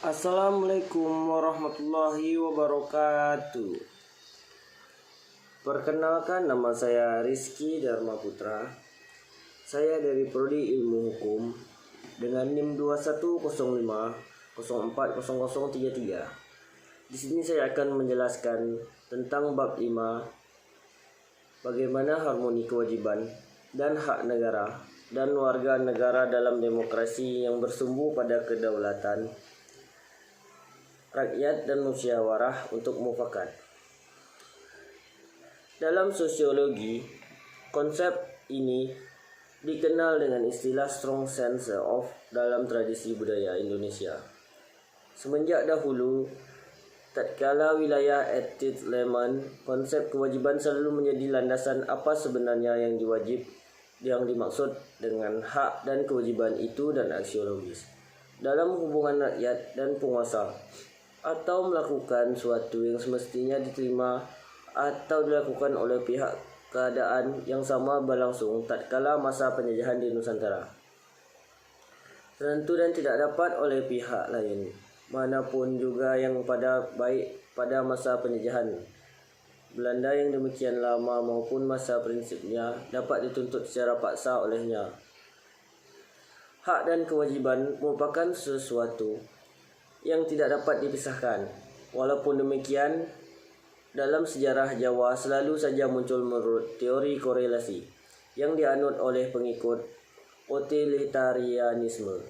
Assalamualaikum warahmatullahi wabarakatuh. Perkenalkan, nama saya Rizky Dharma Putra. Saya dari Prodi Ilmu Hukum dengan NIM 2105040033. Di sini saya akan menjelaskan tentang bab 5, bagaimana harmoni kewajiban dan hak negara dan warga negara dalam demokrasi yang bersumber pada kedaulatan rakyat dan musyawarah untuk mufakat. Dalam sosiologi, konsep ini dikenal dengan istilah strong sense of dalam tradisi budaya Indonesia. Semenjak dahulu, tatkala wilayah etnis Leman, konsep kewajiban selalu menjadi landasan apa sebenarnya yang dimaksud dengan hak dan kewajiban itu dan aksiologis dalam hubungan rakyat dan penguasa, atau melakukan suatu yang semestinya diterima atau dilakukan oleh pihak keadaan yang sama berlangsung tatkala masa penjajahan di Nusantara. Tentu dan tidak dapat oleh pihak lain manapun juga yang pada masa penjajahan Belanda yang demikian lama maupun masa prinsipnya dapat dituntut secara paksa olehnya. Hak dan kewajiban merupakan sesuatu yang tidak dapat dipisahkan. Walaupun demikian, dalam sejarah Jawa selalu saja muncul menurut teori korelasi yang dianut oleh pengikut utilitarianisme.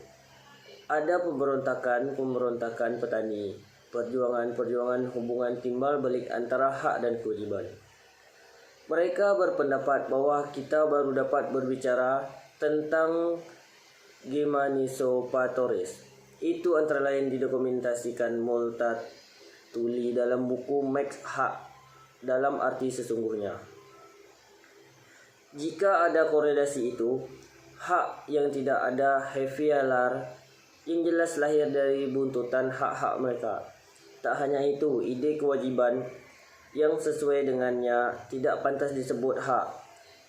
Ada pemberontakan petani, perjuangan hubungan timbal balik antara hak dan kewajiban. Mereka berpendapat bahwa kita baru dapat berbicara tentang Gemanisopatores. Itu antara lain didokumentasikan Multatuli dalam buku Max Hak dalam arti sesungguhnya. Jika ada korelasi itu, hak yang tidak ada Hevialar yang jelas lahir dari buntutan hak-hak mereka. Tak hanya itu, ide kewajiban yang sesuai dengannya tidak pantas disebut hak.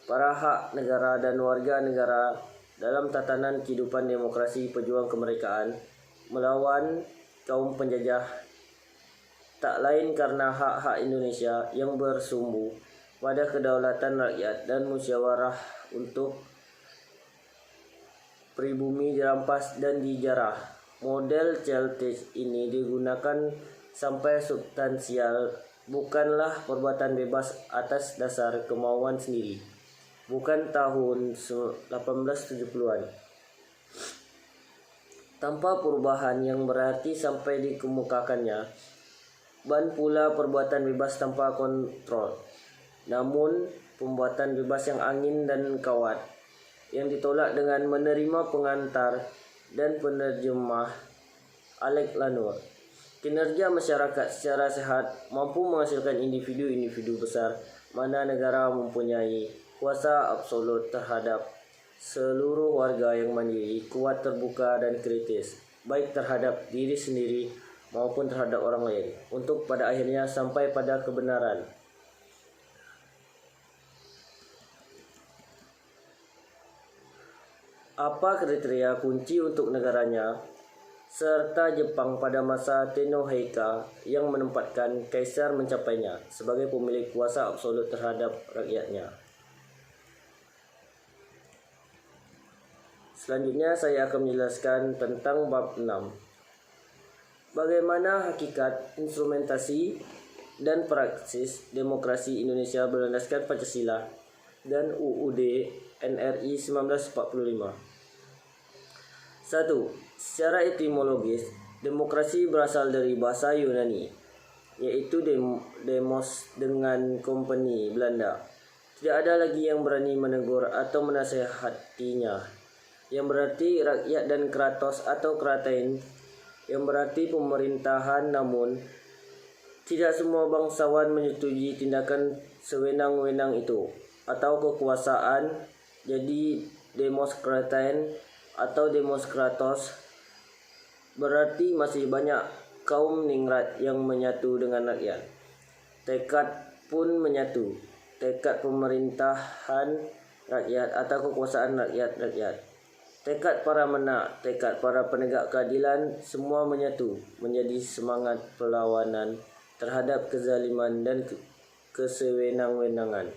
Para hak negara dan warga negara dalam tatanan kehidupan demokrasi pejuang kemerdekaan melawan kaum penjajah tak lain karena hak-hak Indonesia yang bersumber pada kedaulatan rakyat dan musyawarah untuk pribumi dirampas dan dijarah. Model Celtic ini digunakan sampai substansial, bukanlah perbuatan bebas atas dasar kemauan sendiri. Bukan tahun 1870-an. Tanpa perubahan yang berarti sampai dikemukakannya, ban pula perbuatan bebas tanpa kontrol. Namun, pembuatan bebas yang angin dan kawat, yang ditolak dengan menerima pengantar dan penerjemah Alec Lanur. Kinerja masyarakat secara sehat mampu menghasilkan individu-individu besar mana negara mempunyai kuasa absolut terhadap seluruh warga yang mandiri, kuat, terbuka dan kritis, baik terhadap diri sendiri maupun terhadap orang lain, untuk pada akhirnya sampai pada kebenaran. Apa kriteria kunci untuk negaranya, serta Jepang pada masa Tenoheica yang menempatkan kaisar mencapainya sebagai pemilik kuasa absolut terhadap rakyatnya. Selanjutnya saya akan menjelaskan tentang bab 6. Bagaimana hakikat, instrumentasi, dan praksis demokrasi Indonesia berlandaskan Pancasila dan UUD NRI 1945. 1. Secara etimologis, demokrasi berasal dari bahasa Yunani, yaitu demos dengan kompeni Belanda. Tidak ada lagi yang berani menegur atau menasehatinya, yang berarti rakyat, dan kratos atau kratein yang berarti pemerintahan. Namun, tidak semua bangsawan menyetujui tindakan sewenang-wenang itu atau kekuasaan. Jadi demos kratein atau demos kratos berarti masih banyak kaum ningrat yang menyatu dengan rakyat. Tekad pun menyatu, tekad pemerintahan rakyat atau kekuasaan rakyat. tekad para penegak keadilan semua menyatu menjadi semangat perlawanan terhadap kezaliman dan kesewenang-wenangan.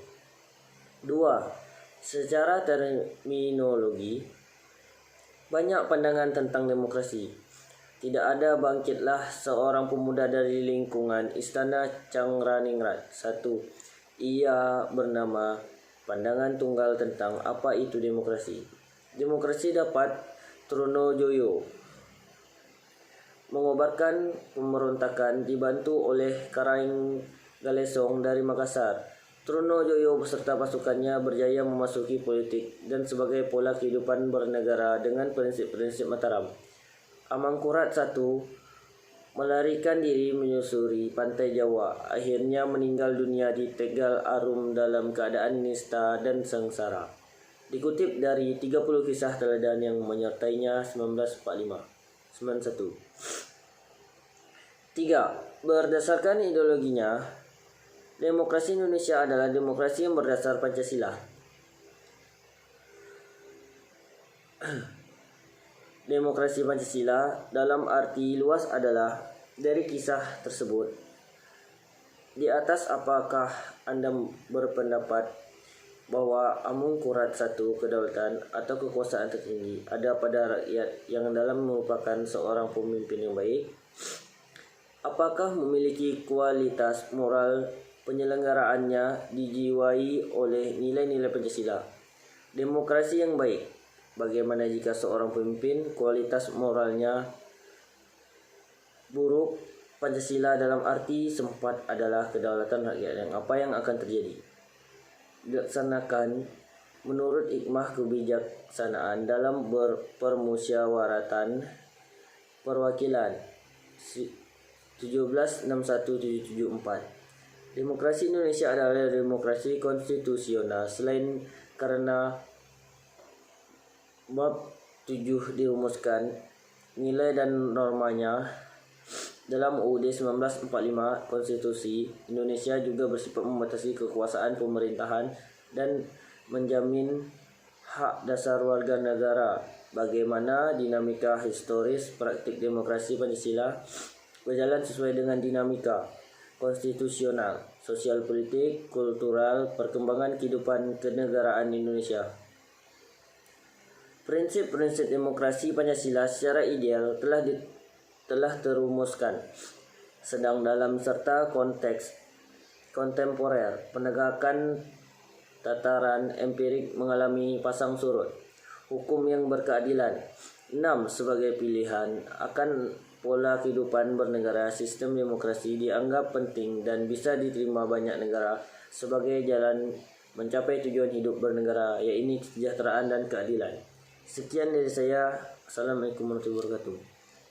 2. Secara terminologi, banyak pandangan tentang demokrasi. Tidak ada bangkitlah seorang pemuda dari lingkungan Istana Cangkraningrat. 1. Ia bernama pandangan tunggal tentang apa itu demokrasi. Demokrasi dapat Trunojoyo mengobarkan pemberontakan dibantu oleh Karaing Galesong dari Makassar. Trunojoyo beserta pasukannya berjaya memasuki politik dan sebagai pola kehidupan bernegara dengan prinsip-prinsip Mataram. Amangkurat I melarikan diri menyusuri pantai Jawa, akhirnya meninggal dunia di Tegal Arum dalam keadaan nista dan sengsara. Dikutip dari 30 kisah teladan yang menyertainya 1945. 91. 3. Berdasarkan ideologinya, demokrasi Indonesia adalah demokrasi yang berdasar Pancasila. Demokrasi Pancasila dalam arti luas adalah dari kisah tersebut. Di atas, apakah Anda berpendapat bahwa Amangkurat I kedaulatan atau kekuasaan tertinggi ada pada rakyat yang dalam merupakan seorang pemimpin yang baik? Apakah memiliki kualitas moral penyelenggaraannya dijiwai oleh nilai-nilai Pancasila? Demokrasi yang baik. Bagaimana jika seorang pemimpin kualitas moralnya buruk? Pancasila dalam arti sempat adalah kedaulatan rakyat. Apa yang akan terjadi? Dilaksanakan menurut hikmah kebijaksanaan dalam permusyawaratan perwakilan 1761-774. Demokrasi Indonesia adalah demokrasi konstitusional selain karena bab 7 dirumuskan nilai dan normanya dalam UUD 1945. Konstitusi Indonesia juga bersifat membatasi kekuasaan pemerintahan dan menjamin hak dasar warga negara. Bagaimana dinamika historis praktik demokrasi Pancasila berjalan sesuai dengan dinamika konstitusional, sosial, politik, kultural, perkembangan kehidupan kenegaraan Indonesia. Prinsip-prinsip demokrasi Pancasila secara ideal telah terumuskan, sedang dalam serta konteks kontemporer penegakan tataran empirik mengalami pasang surut. Hukum yang berkeadilan. 6. Sebagai pilihan akan pola kehidupan bernegara, sistem demokrasi dianggap penting dan bisa diterima banyak negara sebagai jalan mencapai tujuan hidup bernegara, yaitu kesejahteraan dan keadilan. Sekian dari saya. Assalamualaikum warahmatullahi wabarakatuh.